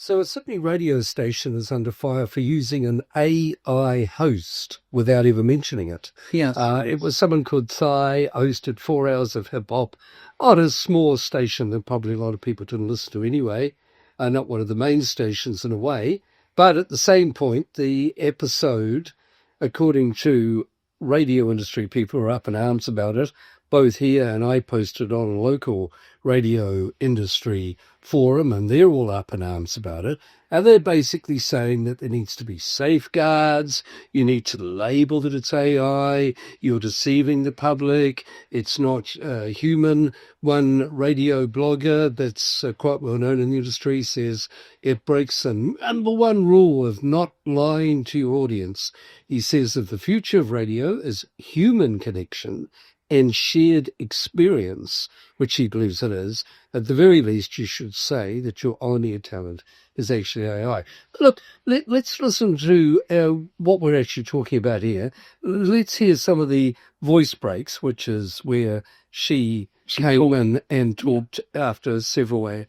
So a Sydney radio station is under fire for using an AI host without ever mentioning it. Yes. It was someone called Thai, hosted 4 hours of hip-hop on a small station that probably a lot of people didn't listen to anyway, not one of the main stations in a way. But at the same point, the episode, according to radio industry people who are up in arms about it, both here and I posted on a local radio industry forum, and they're all up in arms about it. And they're basically saying that there needs to be safeguards. You need to label that it's AI. You're deceiving the public. It's not human. One radio blogger that's quite well known in the industry says it breaks the number one rule of not lying to your audience. He says that the future of radio is human connection and shared experience, which he believes it is. At the very least, you should say that your on-air talent is actually AI. Look, let's listen to what we're actually talking about here. Let's hear some of the voice breaks, which is where she came in and talked after several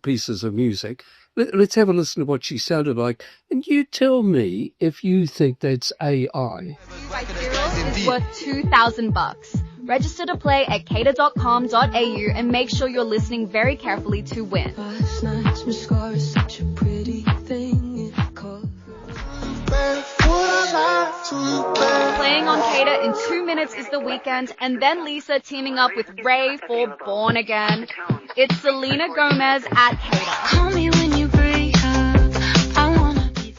pieces of music. Let's have a listen to what she sounded like, and you tell me if you think that's AI. Is worth $2,000. Register to play at cater.com.au and make sure you're listening very carefully to win. Playing on Cater in 2 minutes is The Weekend, and then Lisa teaming up with Ray for Born Again. It's Selena Gomez at Cater. Call me when you break up. I wanna be.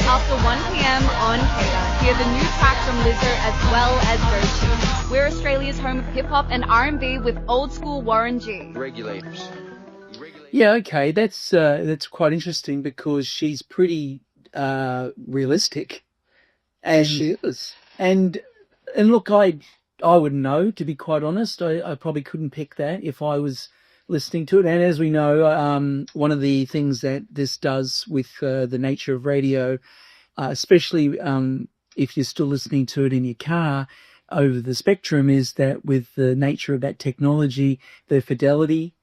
After 1 p.m. on Cater, hear the new track from Lizzo as well as Doechii. We're Australia's home of hip-hop and R&B with old school Warren G. Regulators. Yeah, okay, that's quite interesting because she's pretty realistic, and She is. and look, I wouldn't know, to be quite honest. I probably couldn't pick that if I was listening to it. And as we know, one of the things that this does with the nature of radio, especially if you're still listening to it in your car over the spectrum, is that with the nature of that technology, the fidelity.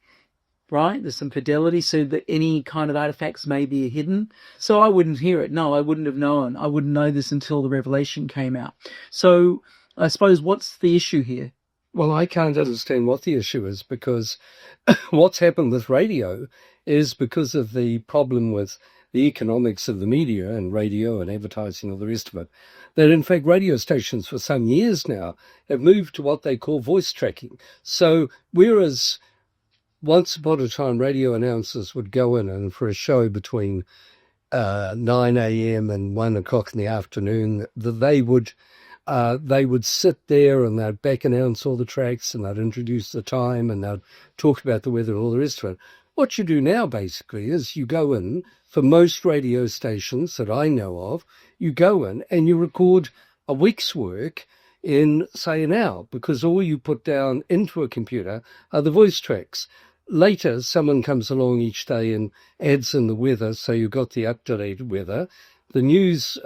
Right, there's some fidelity, so that any kind of artifacts may be hidden. So I wouldn't hear it. No, I wouldn't have known. I wouldn't know this until the revelation came out. So I suppose what's the issue here? Well, I can't understand what the issue is, because what's happened with radio is because of the problem with the economics of the media and radio and advertising and all the rest of it, that in fact radio stations for some years now have moved to what they call voice tracking. So whereas once upon a time, radio announcers would go in and for a show between 9 a.m. and 1 o'clock in the afternoon, they would sit there and they'd back announce all the tracks and they'd introduce the time and they'd talk about the weather and all the rest of it. What you do now, basically, is you go in, for most radio stations that I know of, you go in and you record a week's work in, say, an hour, because all you put down into a computer are the voice tracks. Later, someone comes along each day and adds in the weather, so you've got the up-to-date weather. The news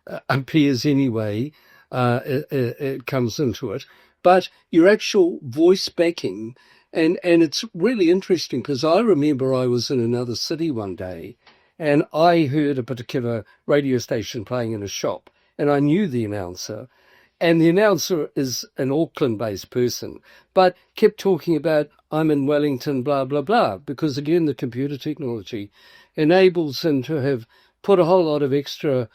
appears anyway, it comes into it. But your actual voice backing, and it's really interesting, because I remember I was in another city one day, and I heard a particular radio station playing in a shop, and I knew the announcer. And the announcer is an Auckland-based person, but kept talking about, I'm in Wellington, blah, blah, blah, because, again, the computer technology enables him to have put a whole lot of extra,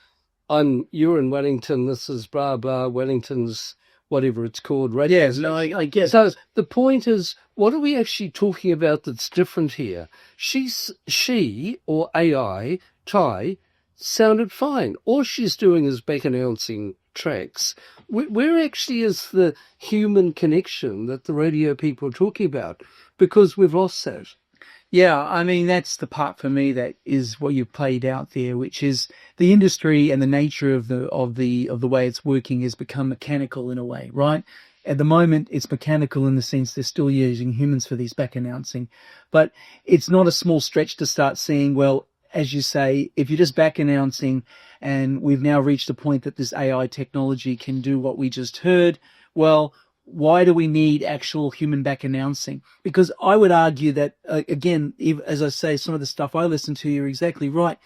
you're in Wellington, this is blah, blah, Wellington's whatever it's called. Radio. Yes, no, I guess. So the point is, what are we actually talking about that's different here? She, or AI, Thai, sounded fine. All she's doing is back announcing tracks. Where actually is the human connection that the radio people are talking about? Because we've lost that. Yeah, I mean, that's the part for me that is what you've played out there, which is the industry and the nature of the way it's working has become mechanical in a way, right? At the moment, it's mechanical in the sense they're still using humans for these back announcing, but it's not a small stretch to start seeing, well, as you say, if you're just back announcing and we've now reached a point that this AI technology can do what we just heard, well, why do we need actual human back announcing? Because I would argue that, again, as I say, some of the stuff I listen to, you're exactly right.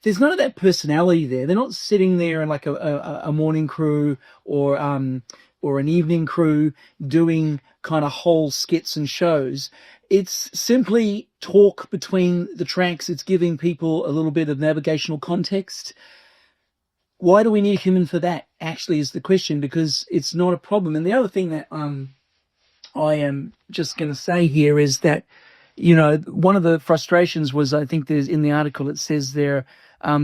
There's none of that personality there. They're not sitting there in like a morning crew or an evening crew doing kind of whole skits and shows. It's simply talk between the tracks. It's giving people a little bit of navigational context. Why do we need a human for that? Actually, is the question, because it's not a problem. And the other thing that I am just going to say here is that, one of the frustrations was, I think there's in the article, it says there,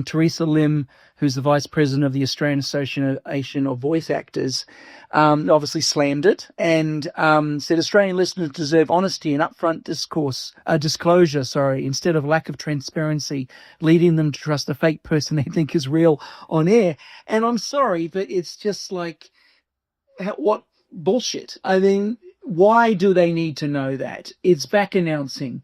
Teresa Lim, who's the vice president of the Australian Association of Voice Actors, obviously slammed it and said Australian listeners deserve honesty and upfront disclosure, instead of lack of transparency, leading them to trust a fake person they think is real on air. And I'm sorry, but it's just like, what bullshit. I mean, why do they need to know that? It's back announcing.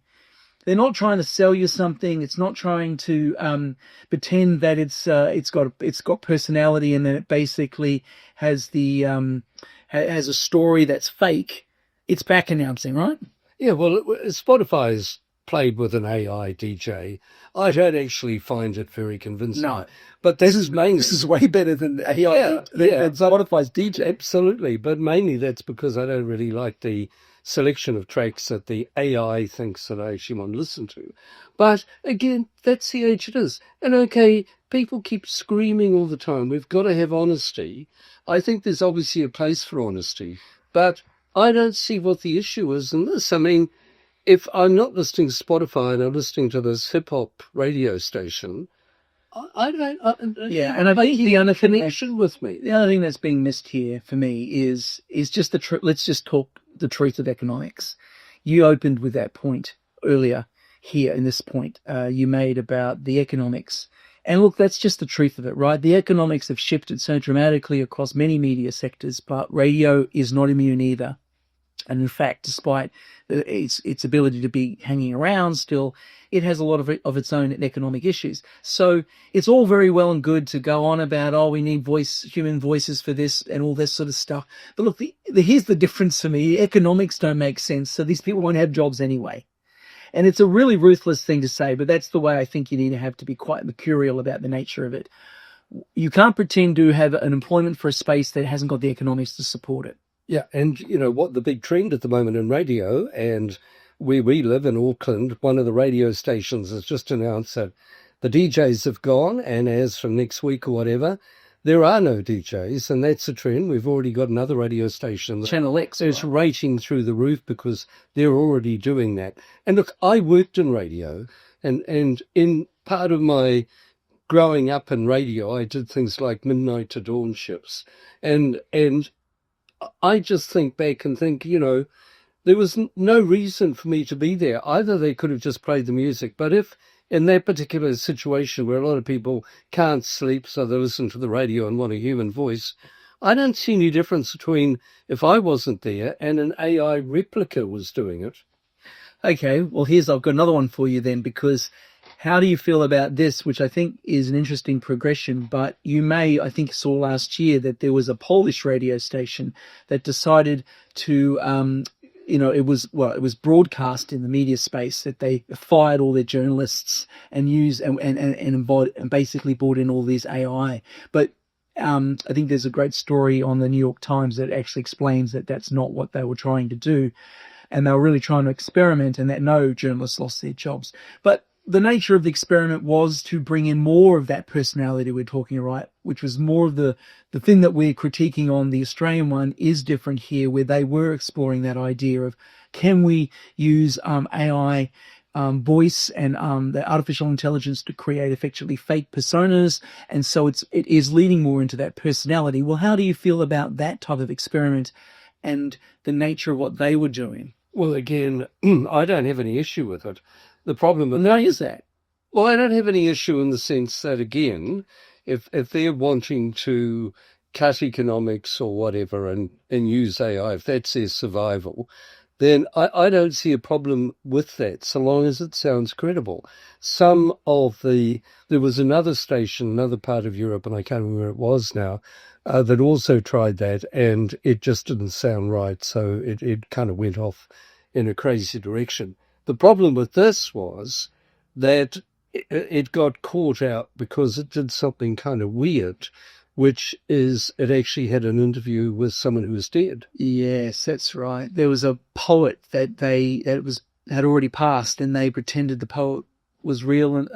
They're not trying to sell you something. It's not trying to pretend that it's got personality and that it basically has has a story that's fake. It's back announcing, right? Yeah, well, Spotify's played with an AI DJ. I don't actually find it very convincing. No, but this is way better than AI. Yeah, Spotify's DJ. Absolutely, but mainly that's because I don't really like the selection of tracks that the AI thinks that I actually want to listen to. But again, that's the age it is. And okay, people keep screaming all the time, we've got to have honesty. I think there's obviously a place for honesty, but I don't see what the issue is in this. I mean, if I'm not listening to Spotify and I'm listening to this hip-hop radio station, I don't... and I think the other connection with me. The other thing that's being missed here for me is just the truth. Let's just talk the truth of economics. You opened with that point earlier here in this point you made about the economics. And look, that's just the truth of it, right? The economics have shifted so dramatically across many media sectors, but radio is not immune either. And in fact, despite its ability to be hanging around still, it has a lot of its own economic issues. So it's all very well and good to go on about, we need human voices for this and all this sort of stuff. But look, here's the difference for me. Economics don't make sense. So these people won't have jobs anyway. And it's a really ruthless thing to say, but that's the way I think you need to have to be quite mercurial about the nature of it. You can't pretend to have an employment for a space that hasn't got the economics to support it. Yeah, and what the big trend at the moment in radio, and where we live in Auckland, one of the radio stations has just announced that the DJs have gone, and as from next week or whatever, there are no DJs, and that's a trend. We've already got another radio station, Channel X, is rating through the roof because they're already doing that. And look, I worked in radio, and in part of my growing up in radio, I did things like midnight to dawn shifts, and I just think back and think, there was no reason for me to be there. Either they could have just played the music, but if in that particular situation where a lot of people can't sleep, so they listen to the radio and want a human voice, I don't see any difference between if I wasn't there and an AI replica was doing it. Okay, well, I've got another one for you then, because how do you feel about this, which I think is an interesting progression, but I think saw last year that there was a Polish radio station that decided to, it was broadcast in the media space that they fired all their journalists and basically brought in all these AI. But I think there's a great story on the New York Times that actually explains that that's not what they were trying to do. And they were really trying to experiment, and that no journalists lost their jobs. But the nature of the experiment was to bring in more of that personality we're talking about, which was more of the thing that we're critiquing on the Australian one is different here, where they were exploring that idea of, can we use AI voice and the artificial intelligence to create effectively fake personas? And so it is leading more into that personality. Well, how do you feel about that type of experiment and the nature of what they were doing? Well, again, I don't have any issue with it. The problem is that. Well, I don't have any issue in the sense that, again, if they're wanting to cut economics or whatever and use AI, if that's their survival, then I don't see a problem with that, so long as it sounds credible. There was another station, another part of Europe, and I can't remember where it was now, that also tried that, and it just didn't sound right. So it kind of went off in a crazy direction. The problem with this was that it got caught out because it did something kind of weird, which is it actually had an interview with someone who was dead. Yes, that's right. There was a poet that had already passed, and they pretended the poet was real, and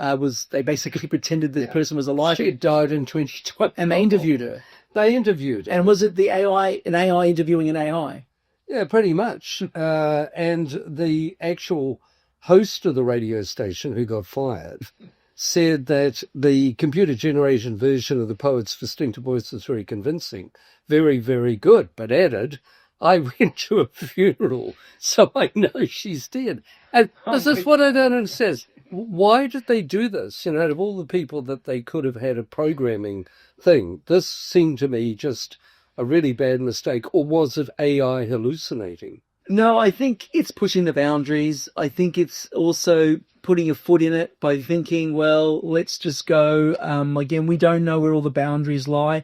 they basically pretended the person was alive. She died in 2012. And they interviewed her. And was it an AI interviewing an AI? Yeah, pretty much. And the actual host of the radio station, who got fired, said that the computer-generated version of the poet's distinctive voice was very convincing, very, very good, but added, I went to a funeral, so I know she's dead. And this is what I don't understand. Why did they do this? Out of all the people that they could have had a programming thing, this seemed to me just a really bad mistake. Or was it AI hallucinating? No, I think it's pushing the boundaries. I think it's also putting a foot in it by thinking, well, let's just go. Again, we don't know where all the boundaries lie,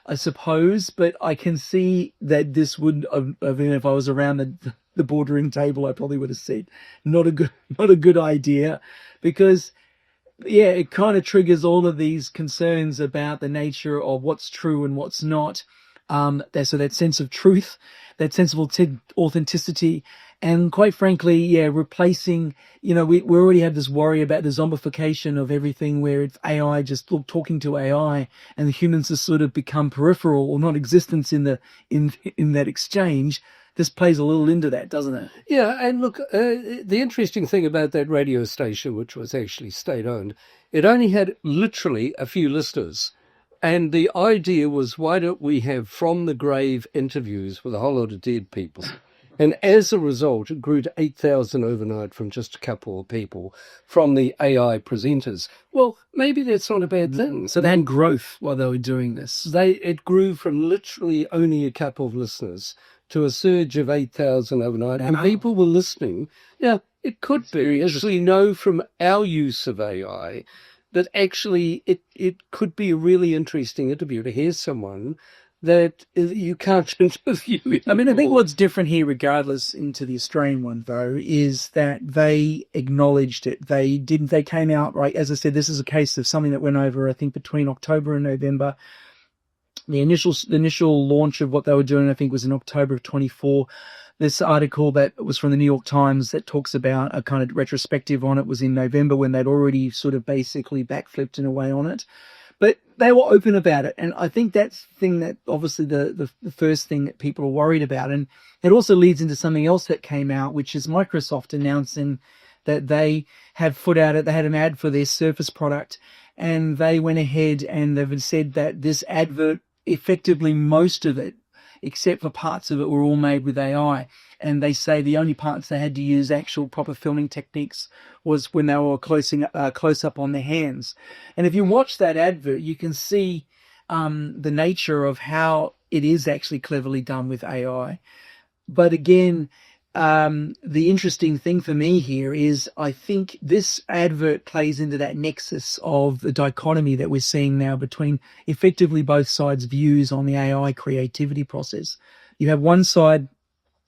I suppose, but I can see that this would have been, if I was around the boardroom table, I probably would have said not a good idea, because yeah, it kind of triggers all of these concerns about the nature of what's true and what's not. So that sense of truth, that sense of authenticity, and quite frankly, yeah, replacing, we already have this worry about the zombification of everything, where it's AI just talking to AI, and the humans have sort of become peripheral or non-existent in that exchange. This plays a little into that, doesn't it? Yeah, and look, the interesting thing about that radio station, which was actually state-owned, it only had literally a few listeners. And the idea was, why don't we have from the grave interviews with a whole lot of dead people? And as a result, it grew to 8,000 overnight from just a couple of people from the AI presenters. Well, maybe that's not a bad thing. So they had growth while they were doing this. It grew from literally only a couple of listeners to a surge of 8,000 overnight. And people were listening. Yeah, it could be. As we know from our use of AI, that actually it could be a really interesting interview to hear someone that you can't interview. I mean, I think what's different here, regardless into the Australian one, though, is that they acknowledged it. They came out, right, as I said, this is a case of something that went over, I think, between October and November. The initial launch of what they were doing, I think, was in October of 24. This article that was from the New York Times that talks about a kind of retrospective on it was in November, when they'd already sort of basically backflipped in a way on it. But they were open about it. And I think that's the thing that obviously the first thing that people are worried about. And it also leads into something else that came out, which is Microsoft announcing that they have put out they had an ad for their Surface product, and they went ahead and they've said that this advert, effectively most of it, except for parts of it, were all made with AI. And they say the only parts they had to use actual proper filming techniques was when they were close up on their hands. And if you watch that advert, you can see the nature of how it is actually cleverly done with AI. But again, the interesting thing for me here is I think this advert plays into that nexus of the dichotomy that we're seeing now between effectively both sides' views on the AI creativity process. You have one side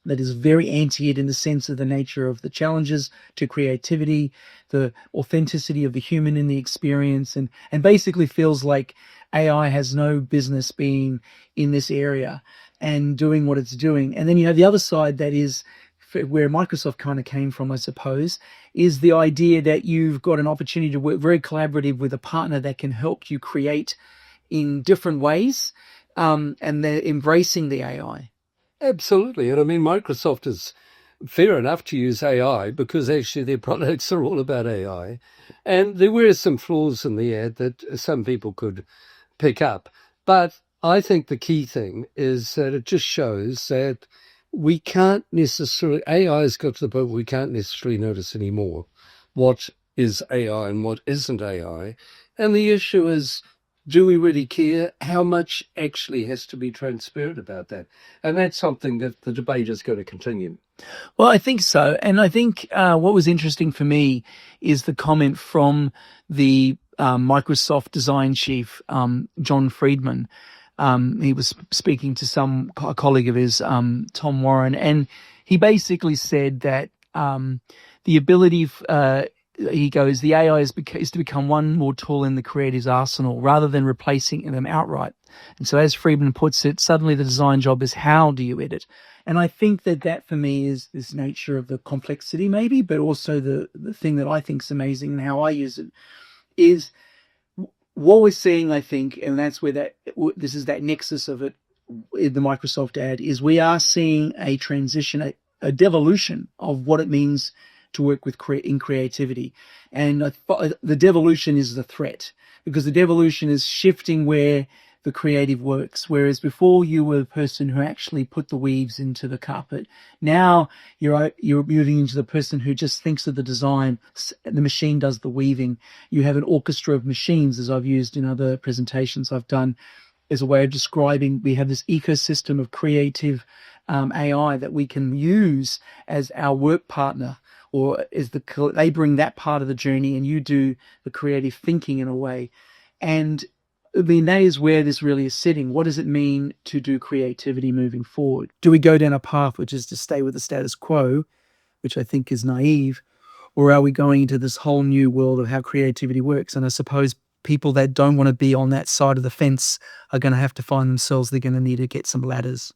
that is very anti it in the sense of the nature of the challenges to creativity, the authenticity of the human in the experience, and basically feels like AI has no business being in this area and doing what it's doing. And then you have the other side that is where Microsoft kind of came from, I suppose, is the idea that you've got an opportunity to work very collaborative with a partner that can help you create in different ways, and they're embracing the AI. Absolutely. And I mean, Microsoft is fair enough to use AI because actually their products are all about AI. And there were some flaws in the ad that some people could pick up. But I think the key thing is that it just shows that we can't necessarily, AI has got to the point where we can't necessarily notice anymore what is AI and what isn't AI. And the issue is, do we really care? How much actually has to be transparent about that? And that's something that the debate is going to continue. Well, I think so. And I think what was interesting for me is the comment from the Microsoft design chief, John Friedman, He was speaking to a colleague of his, Tom Warren, and he basically said that the ability, he goes, the AI is to become one more tool in the creative's arsenal rather than replacing them outright. And so as Friedman puts it, suddenly the design job is how do you edit? And I think that for me is this nature of the complexity maybe, but also the thing that I think is amazing and how I use it is what we're seeing, I think, and that's where this is that nexus of it in the Microsoft ad, is we are seeing a transition, a devolution of what it means to work with in creativity. And the devolution is the threat, because the devolution is shifting where the creative works. Whereas before you were the person who actually put the weaves into the carpet. Now you're moving into the person who just thinks of the design. The machine does the weaving. You have an orchestra of machines, as I've used in other presentations I've done, as a way of describing. We have this ecosystem of creative AI that we can use as our work partner, or as they bring that part of the journey and you do the creative thinking in a way. And I mean, that is where this really is sitting. What does it mean to do creativity moving forward? Do we go down a path which is to stay with the status quo, which I think is naive, or are we going into this whole new world of how creativity works? And I suppose people that don't want to be on that side of the fence are going to have to find themselves, they're going to need to get some ladders.